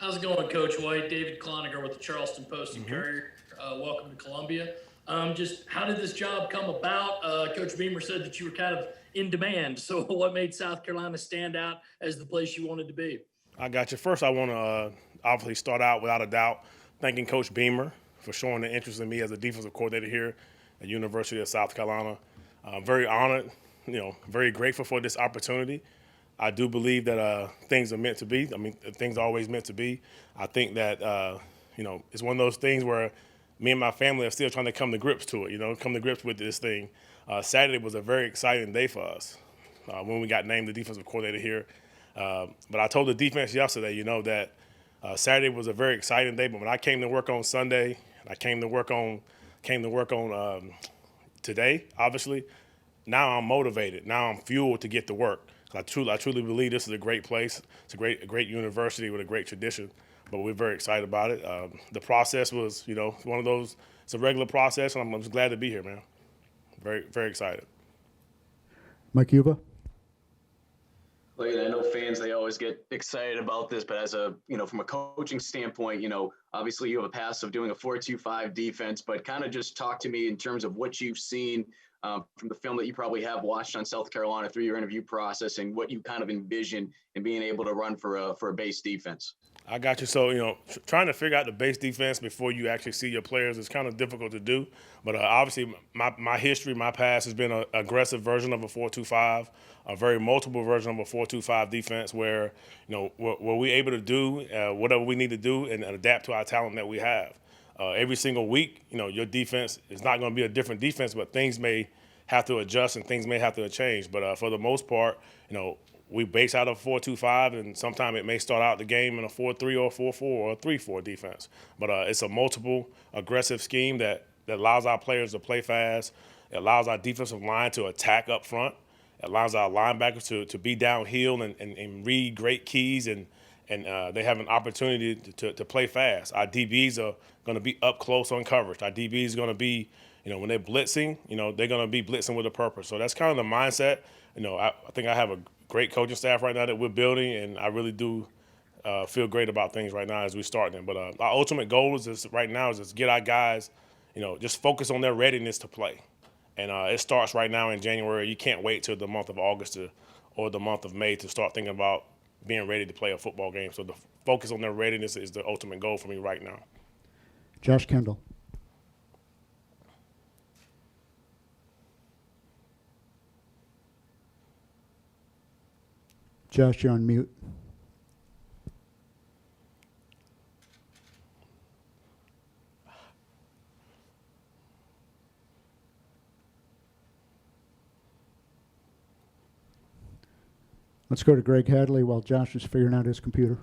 How's it going, Coach White? David Cloninger with the Charleston Post and hmm Courier. Welcome to Columbia. Just how did this job come about? Coach Beamer said that you were kind of in demand. So, what made South Carolina stand out as the place you wanted to be? I got you. First, I want to obviously start out without a doubt thanking Coach Beamer for showing the interest in me as a defensive coordinator here at University of South Carolina. Very honored, very grateful for this opportunity. I do believe that things are meant to be. I mean, things are always meant to be. I think that it's one of those things where me and my family are still trying to come to grips to it. Come to grips with this thing. Saturday was a very exciting day for us when we got named the defensive coordinator here. But I told the defense yesterday, that Saturday was a very exciting day. But when I came to work on Sunday, I came to work on today. Obviously, now I'm motivated. Now I'm fueled to get to work. I truly believe this is a great place. It's a great university with a great tradition. But we're very excited about it. The process was, one of those. It's a regular process, and I'm just glad to be here, man. Very, very excited. Mike Yuba. Clayton, I know fans, they always get excited about this, but from a coaching standpoint, obviously you have a past of doing a 4-2-5 defense, but kind of just talk to me in terms of what you've seen from the film that you probably have watched on South Carolina through your interview process and what you kind of envision in being able to run for a base defense. I got you. So, trying to figure out the base defense before you actually see your players is kind of difficult to do. But obviously, my history, my past has been an aggressive version of a 4-2-5, a very multiple version of a 4-2-5 defense where, where we're able to do whatever we need to do and adapt to our talent that we have. Every single week, your defense is not going to be a different defense, but things may have to adjust and things may have to change. But for the most part, we base out of 4-2-5, and sometimes it may start out the game in a 4-3 or a 4-4 or a 3-4 defense. But it's a multiple aggressive scheme that allows our players to play fast. It allows our defensive line to attack up front. It allows our linebackers to be downhill and read great keys, and they have an opportunity to play fast. Our DBs are going to be up close on coverage. Our DBs are going to be, when they're blitzing, they're going to be blitzing with a purpose. So that's kind of the mindset. I think I have a great coaching staff right now that we're building, and I really do feel great about things right now as we start them. But our ultimate goal right now is just get our guys, just focus on their readiness to play. And it starts right now in January. You can't wait till the month of August or the month of May to start thinking about being ready to play a football game. So the focus on their readiness is the ultimate goal for me right now. Josh Kendall. Josh, you're on mute. Let's go to Greg Hadley while Josh is figuring out his computer.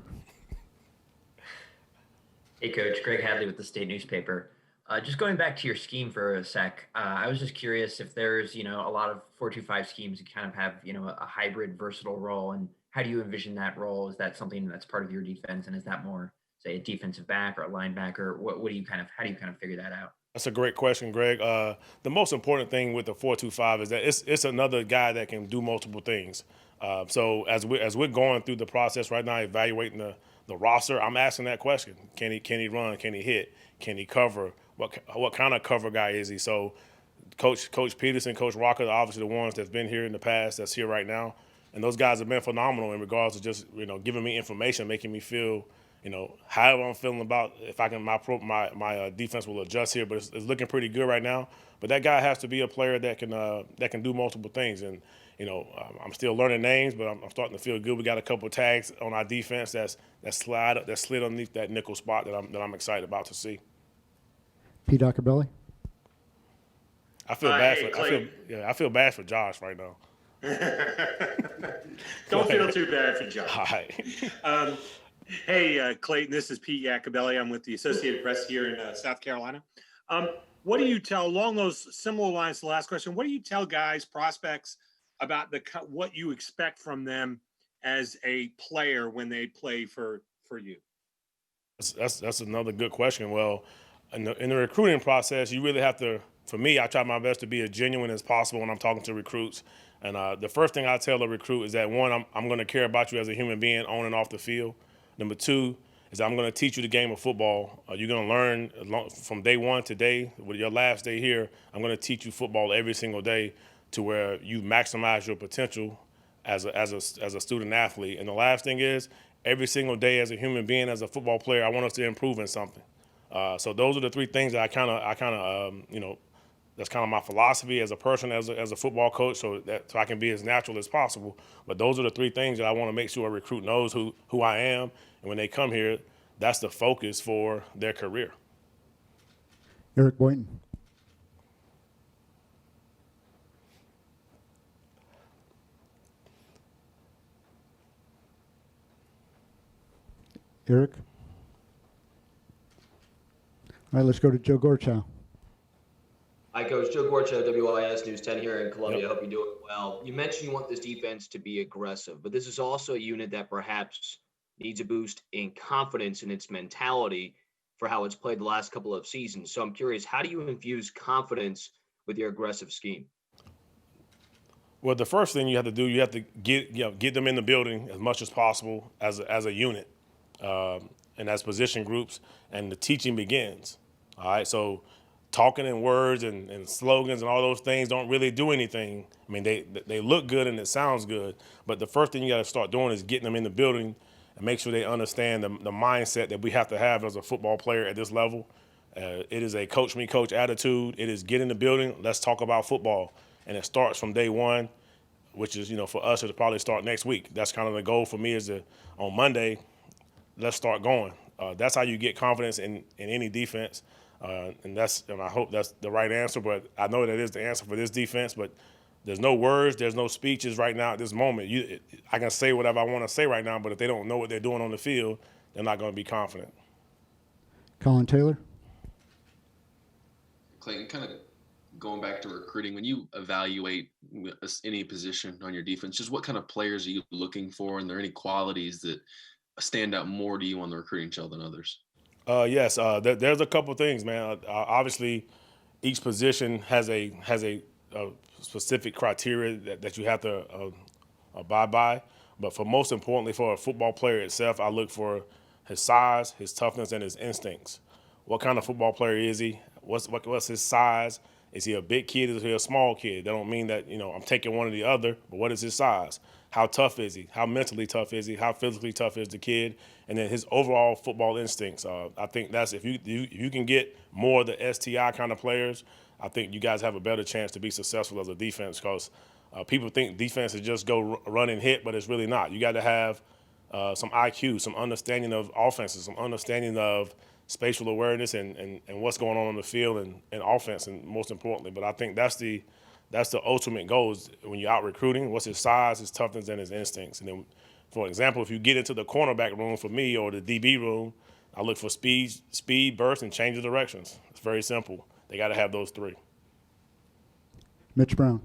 Hey, Coach. Greg Hadley with the State Newspaper. Just going back to your scheme for a sec, I was just curious if there's, a lot of 4-2-5 schemes that kind of have, a hybrid versatile role, and how do you envision that role? Is that something that's part of your defense, and is that more, say, a defensive back or a linebacker? What do you how do you kind of figure that out? That's a great question, Greg. The most important thing with the 4-2-5 is that it's another guy that can do multiple things. So as we're going through the process right now, evaluating the roster, I'm asking that question: Can he run? Can he hit? Can he cover? What kind of cover guy is he? So Coach Peterson, Coach Rocker are obviously the ones that's been here in the past, that's here right now, and those guys have been phenomenal in regards to just giving me information, making me feel however I'm feeling about if I can my defense will adjust here, but it's looking pretty good right now. But that guy has to be a player that can do multiple things, and I'm still learning names, but I'm starting to feel good. We got a couple of tags on our defense that slid underneath that nickel spot that I'm excited about to see. Pete Acabelli. I feel bad for Josh right now. Don't feel too bad for Josh. All right. Hey, Clayton, this is Pete Acabelli. I'm with the Associated Press here in South Carolina. What do you tell, along those similar lines to the last question, what do you tell guys, prospects, about what you expect from them as a player when they play for you? That's another good question. Well, in the recruiting process, you really have to. For me, I try my best to be as genuine as possible when I'm talking to recruits. And the first thing I tell a recruit is that, one, I'm going to care about you as a human being on and off the field. Number two, is I'm going to teach you the game of football. You're going to learn from day one to day, with your last day here. I'm going to teach you football every single day to where you maximize your potential as a student athlete. And the last thing is, every single day as a human being, as a football player, I want us to improve in something. So those are the three things that I kind of that's kind of my philosophy as a person, as a football coach, so I can be as natural as possible. But those are the three things that I want to make sure a recruit knows who I am, and when they come here, that's the focus for their career. Eric Boynton. Eric? All right, let's go to Joe Gorchow. Hi, Coach. Joe Gorcha, WIS News 10 here in Columbia. Hope you're doing well. You mentioned you want this defense to be aggressive, but this is also a unit that perhaps needs a boost in confidence in its mentality for how it's played the last couple of seasons. So I'm curious, how do you infuse confidence with your aggressive scheme? Well, the first thing you have to do, you have to get them in the building as much as possible as a unit, and as position groups, and the teaching begins. All right, so talking in words and slogans and all those things don't really do anything. I mean, they look good and it sounds good, but the first thing you got to start doing is getting them in the building and make sure they understand the mindset that we have to have as a football player at this level. It is a coach me coach attitude. It is get in the building, let's talk about football. And it starts from day one, which is, for us, it'll probably start next week. That's kind of the goal for me, is on Monday, let's start going. That's how you get confidence in any defense. And I hope that's the right answer, but I know that is the answer for this defense. But there's no words, there's no speeches right now at this moment. I can say whatever I want to say right now, but if they don't know what they're doing on the field, they're not going to be confident. Colin Taylor. Clayton, kind of going back to recruiting, when you evaluate any position on your defense, just what kind of players are you looking for? And are there any qualities that stand out more to you on the recruiting trail than others? Yes, there's a couple things, man. Obviously, each position has a specific criteria that you have to abide by. But most importantly, for a football player itself, I look for his size, his toughness, and his instincts. What kind of football player is he? What's his size? Is he a big kid? Is he a small kid? That don't mean that I'm taking one or the other. But what is his size? How tough is he? How mentally tough is he? How physically tough is the kid? And then his overall football instincts. I think that's if you can get more of the STI kind of players, I think you guys have a better chance to be successful as a defense, because people think defense is just go run and hit, but it's really not. You got to have some IQ, some understanding of offenses, some understanding of spatial awareness and what's going on the field and offense, and most importantly. But I think that's the ultimate goal is when you're out recruiting, what's his size, his toughness, and his instincts. And then, for example, if you get into the cornerback room for me or the DB room, I look for speed, burst, and change of directions. It's very simple. They got to have those three. Mitch Brown.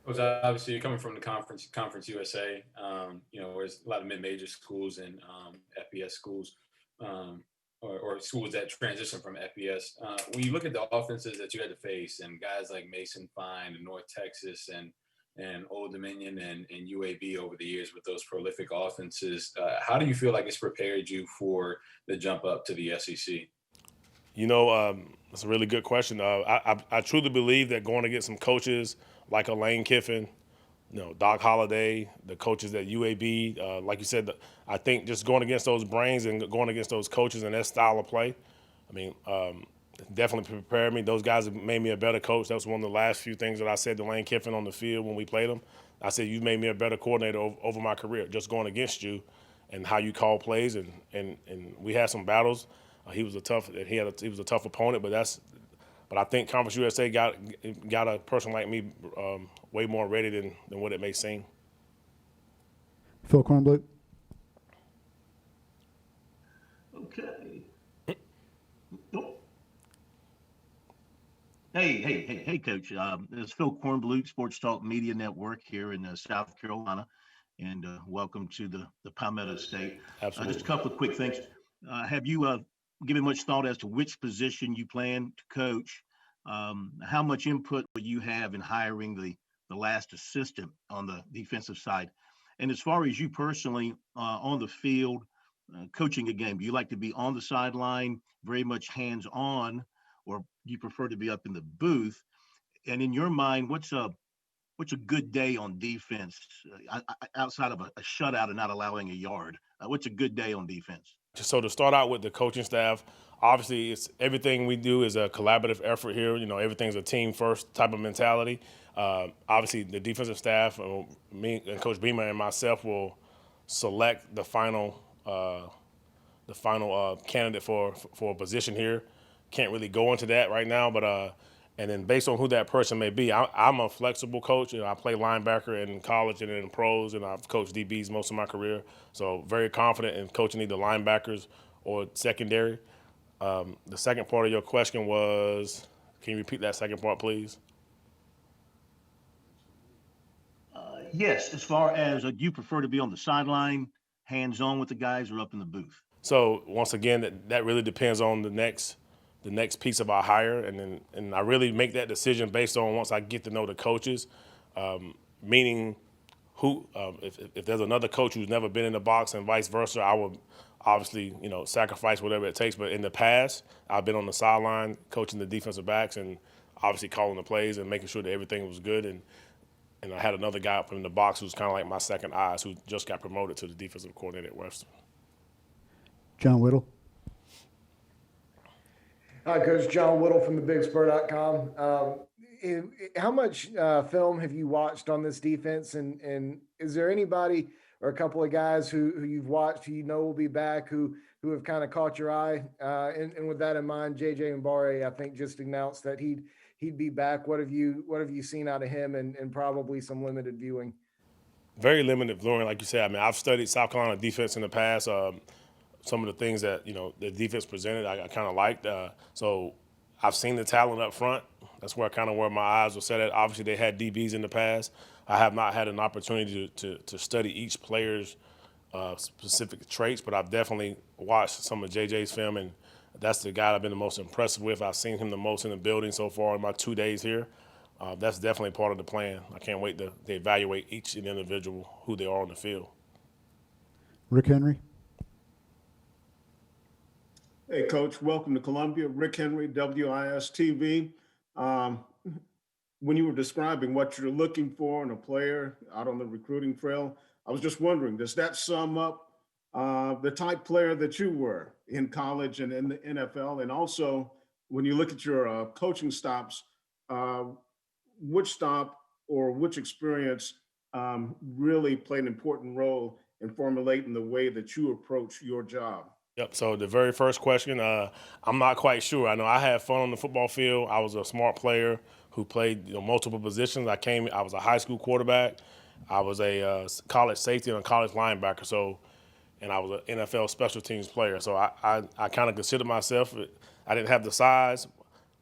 Was obviously you're coming from the Conference USA, where there's a lot of mid-major schools and FBS schools, or schools that transition from FBS. When you look at the offenses that you had to face, and guys like Mason Fine and North Texas and Old Dominion and UAB over the years with those prolific offenses, how do you feel like it's prepared you for the jump up to the SEC? That's a really good question. I truly believe that going to get some coaches like a Lane Kiffin, Doc Holliday, the coaches at UAB, like you said, I think just going against those brains and going against those coaches and their style of play, definitely prepared me. Those guys have made me a better coach. That was one of the last few things that I said to Lane Kiffin on the field when we played him. I said, you made me a better coordinator over my career, just going against you and how you call plays. And we had some battles. He was a tough opponent, but I think Conference USA got a person like me way more ready than what it may seem. Phil Kornblut. Okay. Hey, Coach. This is Phil Kornblut, Sports Talk Media Network here in South Carolina, and welcome to the Palmetto State. Absolutely. Just a couple of quick things. Have you given much thought as to which position you plan to coach? How much input will you have in hiring the last assistant on the defensive side? And as far as you personally on the field, coaching a game, do you like to be on the sideline, very much hands-on, or do you prefer to be up in the booth? And in your mind, what's a good day on defense outside of a shutout and not allowing a yard? What's a good day on defense? So to start out with the coaching staff, obviously it's everything we do is a collaborative effort here. You know, everything's a team first type of mentality. Obviously the defensive staff, me and Coach Beamer and myself will select the final candidate for a position here. Can't really go into that right now, but and then based on who that person may be, I'm a flexible coach. You know, I play linebacker in college and in pros, and I've coached DBs most of my career. So very confident in coaching either linebackers or secondary. The second part of your question was, can you repeat that second part, please? Yes, as far as do you prefer to be on the sideline, hands-on with the guys, or up in the booth? So once again, that really depends on the next piece of our hire, and I really make that decision based on once I get to know the coaches, meaning who if there's another coach who's never been in the box and vice versa, I will obviously sacrifice whatever it takes. But in the past, I've been on the sideline coaching the defensive backs and obviously calling the plays and making sure that everything was good. And I had another guy up in the box who's kind of like my second eyes, who just got promoted to the defensive coordinator at Western. John Whittle. Hi, Coach. John Whittle from thebigspur.com. How much film have you watched on this defense? And is there anybody or a couple of guys who you've watched who you know will be back who have kind of caught your eye? And with that in mind, JJ Mbare, I think, just announced that he'd be back. What have you seen out of him and probably some limited viewing? Very limited viewing, like you said. I mean, I've studied South Carolina defense in the past. Some of the things that the defense presented, I kind of liked. So I've seen the talent up front. That's where my eyes were set at. Obviously, they had DBs in the past. I have not had an opportunity to study each player's specific traits, but I've definitely watched some of JJ's film, and that's the guy I've been the most impressed with. I've seen him the most in the building so far in my 2 days here. That's definitely part of the plan. I can't wait to evaluate each individual, who they are on the field. Rick Henry. Hey, Coach, welcome to Columbia. Rick Henry, WIS TV. When you were describing what you're looking for in a player out on the recruiting trail, I was just wondering, does that sum up the type player that you were in college and in the NFL? And also, when you look at your coaching stops, which stop or which experience really played an important role in formulating the way that you approach your job? Yep. So the very first question, I'm not quite sure. I know I had fun on the football field. I was a smart player who played multiple positions. I was a high school quarterback. I was a college safety and a college linebacker. And I was an NFL special teams player. So I kind of consider myself. I didn't have the size,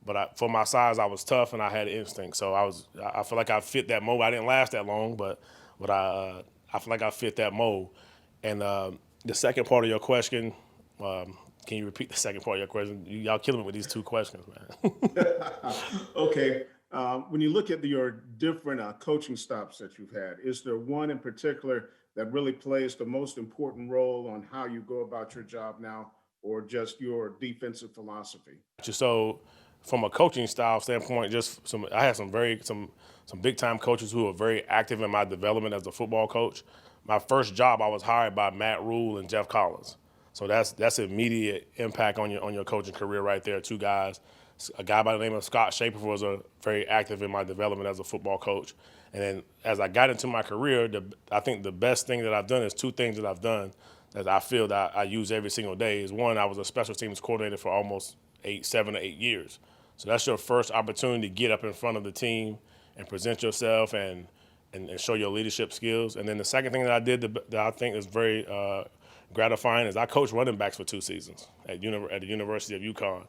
but for my size, I was tough and I had instinct. So I feel like I fit that mold. I didn't last that long, but I feel like I fit that mold. And the second part of your question. Can you repeat the second part of your question? Y'all killing me with these two questions, man. Okay. When you look at your different coaching stops that you've had, is there one in particular that really plays the most important role on how you go about your job now, or just your defensive philosophy? So from a coaching style standpoint, I had some big time coaches who were very active in my development as a football coach. My first job, I was hired by Matt Rule and Jeff Collins. So that's immediate impact on your coaching career right there. Two guys. A guy by the name of Scott Shaper was very active in my development as a football coach. And then as I got into my career, I think the best thing that I've done is two things that I've done that I feel that I use every single day. Is one, I was a special teams coordinator for almost 7 to 8 years. So that's your first opportunity to get up in front of the team and present yourself and show your leadership skills. And then the second thing that I did that I think is very gratifying is I coached running backs for 2 seasons at the University of UConn.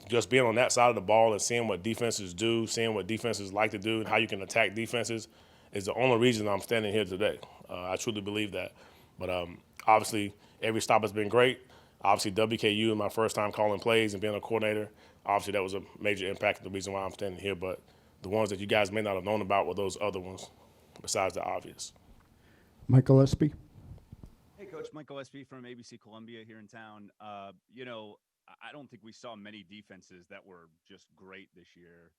Just being on that side of the ball and seeing what defenses do, seeing what defenses like to do, and how you can attack defenses is the only reason I'm standing here today. I truly believe that. But obviously, every stop has been great. Obviously, WKU is my first time calling plays and being a coordinator. Obviously, that was a major impact, the reason why I'm standing here. But the ones that you guys may not have known about were those other ones, besides the obvious. Michael Espy. Hey, Coach. Michael Espy from ABC Columbia here in town. I don't think we saw many defenses that were just great this year.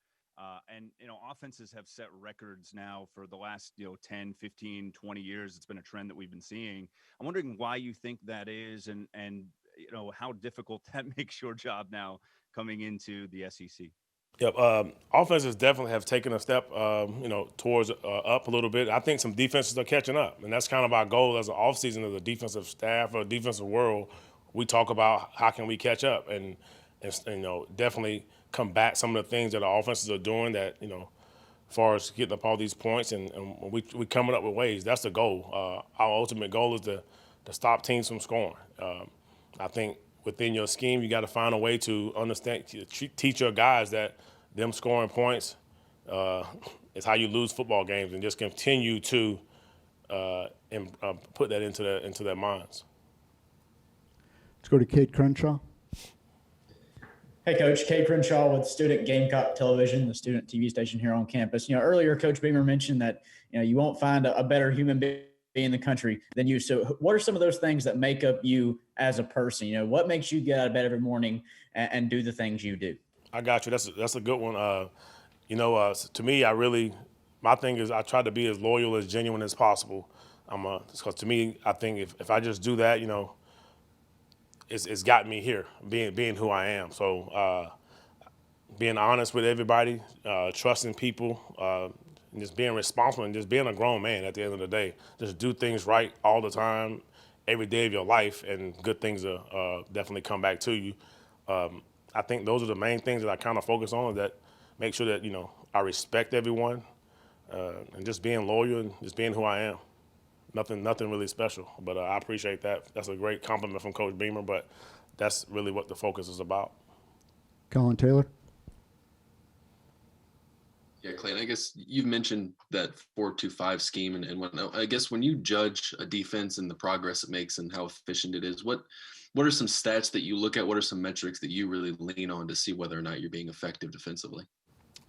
Offenses have set records now for the last, 10, 15, 20 years. It's been a trend that we've been seeing. I'm wondering why you think that is and how difficult that makes your job now coming into the SEC. Yep. Offenses definitely have taken a step, towards up a little bit. I think some defenses are catching up, and that's kind of our goal as an offseason as a defensive staff or defensive world. We talk about how can we catch up and definitely combat some of the things that our offenses are doing that, as far as getting up all these points and we coming up with ways. That's the goal. Our ultimate goal is to stop teams from scoring. I think within your scheme, you got to find a way to understand, teach your guys that them scoring points is how you lose football games, and just continue to put that into their minds. Let's go to Kate Crenshaw. Hey, Coach. Kate Crenshaw with Student Gamecock Television, the student TV station here on campus. Earlier, Coach Beamer mentioned that, you won't find a better human being in the country than you. So what are some of those things that make up you as a person? What makes you get out of bed every morning and do the things you do? I got you. That's a good one. To me, my thing is I try to be as loyal, as genuine as possible. Because to me, I think if I just do that, it's got me here, being who I am. So being honest with everybody, trusting people, and just being responsible and just being a grown man at the end of the day. Just do things right all the time, every day of your life, and good things will definitely come back to you. I think those are the main things that I kind of focus on, that make sure that, I respect everyone and just being loyal and just being who I am. Nothing really special, but I appreciate that. That's a great compliment from Coach Beamer, but that's really what the focus is about. Colin Taylor. Yeah, Clayton, I guess you've mentioned that 4-2-5 scheme and whatnot. I guess when you judge a defense and the progress it makes and how efficient it is, what are some stats that you look at? What are some metrics that you really lean on to see whether or not you're being effective defensively?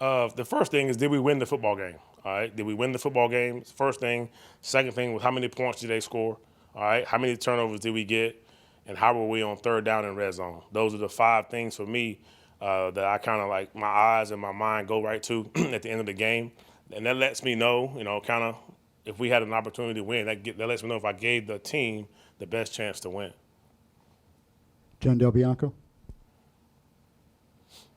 The first thing is, did we win the football game? All right, did we win the football game? First thing. Second thing was, how many points did they score? All right, how many turnovers did we get? And how were we on third down and red zone? Those are the 5 things for me that I kind of like, my eyes and my mind go right to at the end of the game. And that lets me know, kind of if we had an opportunity to win, that lets me know if I gave the team the best chance to win. John Del Bianco.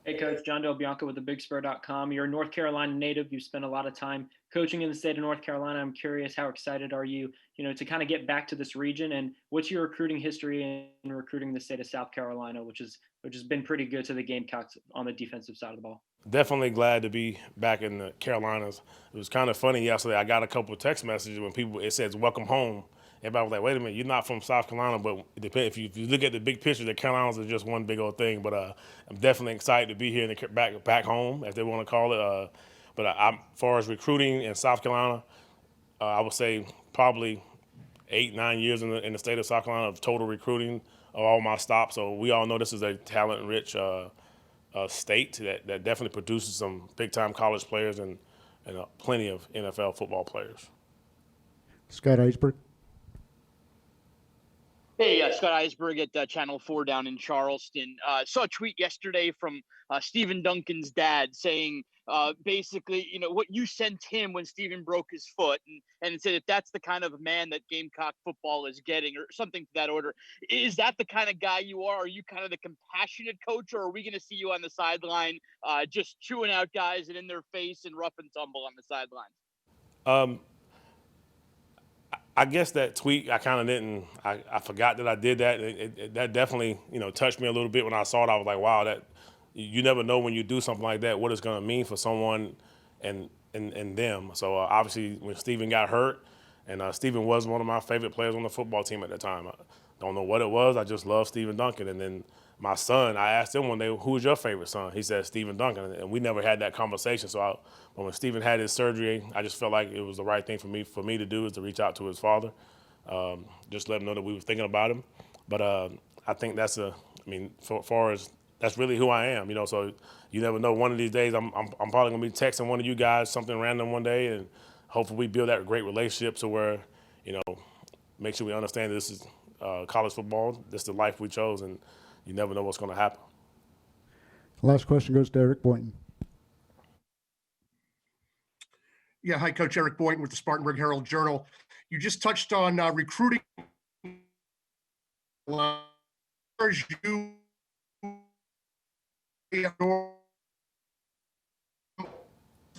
Hey, Coach. John Del Bianco with thebigspur.com. You're a North Carolina native. You spent a lot of time coaching in the state of North Carolina. I'm curious, how excited are you, to kind of get back to this region? And what's your recruiting history in recruiting the state of South Carolina, which has been pretty good to the Gamecocks on the defensive side of the ball? Definitely glad to be back in the Carolinas. It was kind of funny yesterday. I got a couple of text messages when it says "Welcome home." Everybody was like, "Wait a minute, you're not from South Carolina," but if you look at the big picture, the Carolinas are just one big old thing. But I'm definitely excited to be here back home, as they want to call it. As far as recruiting in South Carolina, I would say probably 8-9 years in the state of South Carolina of total recruiting of all my stops. So we all know this is a talent-rich state that definitely produces some big-time college players and plenty of NFL football players. Scott Eisberg. Hey, Scott Eisberg at Channel 4 down in Charleston. Saw a tweet yesterday from Stephen Duncan's dad saying basically, what you sent him when Stephen broke his foot, and it said that that's the kind of man that Gamecock football is getting, or something to that order. Is that the kind of guy you are? Are you kind of the compassionate coach, or are we going to see you on the sideline just chewing out guys and in their face and rough and tumble on the sidelines? I guess that tweet, I kind of didn't. I forgot that I did that. That definitely, touched me a little bit when I saw it. I was like, wow, that you never know when you do something like that what it's going to mean for someone and them. So obviously, when Stephen got hurt, and Stephen was one of my favorite players on the football team at the time. I don't know what it was. I just love Stephen Duncan. And then my son, I asked him one day, "Who's your favorite son?" He said Stephen Duncan, and we never had that conversation. So when Stephen had his surgery, I just felt like it was the right thing for me to do, is to reach out to his father, just let him know that we were thinking about him. But I think that's far as that's really who I am, So you never know. One of these days, I'm probably gonna be texting one of you guys something random one day, and hopefully we build that great relationship to where, make sure we understand this is college football. This is the life we chose, and you never know what's going to happen. Last question goes to Eric Boynton. Yeah, hi, Coach. Eric Boynton with the Spartanburg Herald Journal. You just touched on recruiting. You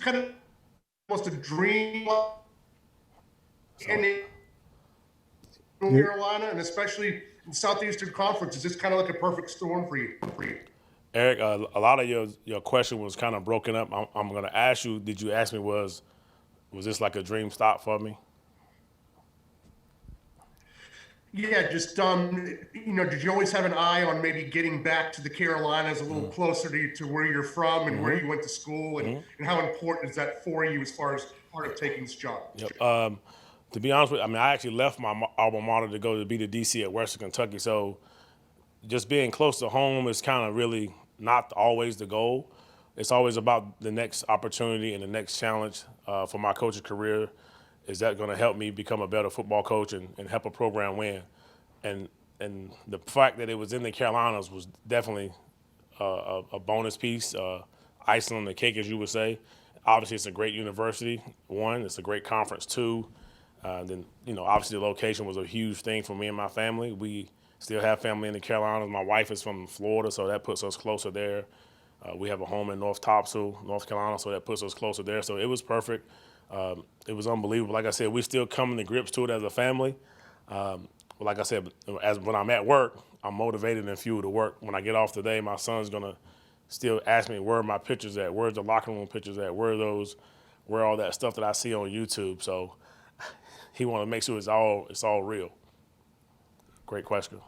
kind of almost a dream in North Carolina, and especially in the Southeastern Conference. Is this kind of like a perfect storm for you? Eric, a lot of your question was kind of broken up. I'm going to ask you, did you ask me was this like a dream stop for me? Yeah, just did you always have an eye on maybe getting back to the Carolinas a little closer to where you're from and where you went to school, and how important is that for you as far as part of taking this job? Yep. To be honest with you, I mean, I actually left my alma mater to go to be the DC at Western Kentucky, so just being close to home is kind of really not always the goal. It's always about the next opportunity and the next challenge for my coaching career. Is that going to help me become a better football coach and help a program win? And the fact that it was in the Carolinas was definitely a bonus piece, icing on the cake, as you would say. Obviously, it's a great university. One, it's a great conference. Two, then obviously the location was a huge thing for me and my family. We still have family in the Carolinas. My wife is from Florida, so that puts us closer there. We have a home in North Topsail, North Carolina, so that puts us closer there. So it was perfect. It was unbelievable. Like I said, we still coming to grips to it as a family. Like I said, when I'm at work, I'm motivated and fueled to work. When I get off today, my son's gonna still ask me where are my pictures at, where's the locker room pictures at, where all that stuff that I see on YouTube. So he want to make sure it's all real. Great question.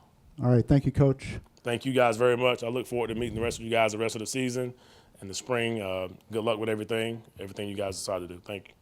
All right, thank you, Coach. Thank you guys very much. I look forward to meeting the rest of you guys the rest of the season and the spring. Good luck with everything you guys decide to do. Thank you.